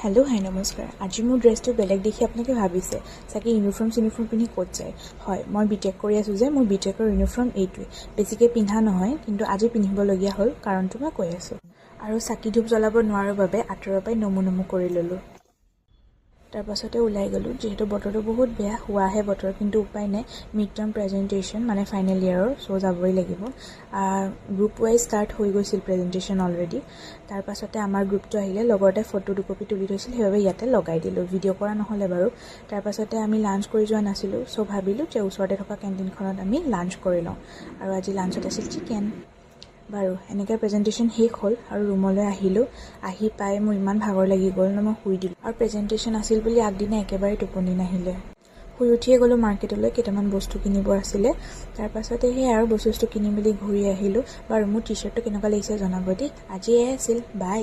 Hello hi नमस्कार। आज मोर ड्रेसटो बेलेग देखि आपनालोके भाबिसे सागे यूनिफर्म पिन्धि कत जाय। हय मैं बीटेक करि आछु जे मोर बीटेकर यूनिफर्म एइटुवे बेसिके पिन्धा নহয় किन्तु আজি पिन्धिबलगिया हल कारणটো मैं কৈ आछु। आरो साकी धूप জ্বলাব নোৱাৰাৰ বাবে আঁতৰৰ পৰাই নমু কৰি ললো। तार पाछते उलाई गलो जेहेतु बतरটো बहुत बेया हुआहे बतर किन्तु उपाय নাই मिड टार्म प्रेजेंटेशन माने फाइनल इयरर सो जाबই লাগিব। ग्रुप वाइज स्टार्ट হৈ গৈছিল प्रेजेंटेशन अलरेडी। तार पाछते आमार ग्रुपটো আহিলে লগতে ফটো দুকপি তুলি থৈছিল হেবে ইয়াতে লগাই দিলো ভিডিও কৰা নহলে বাৰু। तार पाछते আমি লাঞ্চ কৰি যোৱা নাছিলো সো ভাবিলো যে ওচৰতে থকা কেন্টিনখনত আমি লাঞ্চ কৰি লওঁ আৰু আজি লাঞ্চত আছিল চিকেন। বাৰু এনেকৈ প্ৰেজেন্টেশন শেষ হ'ল আৰু ৰুমলৈ আহিলো। আহি পাই মোৰ ইমান ভাগৰ লাগি গ'ল ন মই শুই দিলো আৰু প্ৰেজেন্টেশন আছিল বুলি আগদিনা একেবাৰে টোপনি নাহিলে। শুই উঠিয়ে গ'লো মাৰ্কেটলৈ কেইটামান বস্তু কিনিব আছিলে। তাৰ পাছতে সেই আৰু বস্তু কিনি মেলি ঘূৰি আহিলো। বাৰু মোৰ টি-শাৰ্টটো কেনেকুৱা লাগিছে জনাব দেই। আজি আছিল বাই।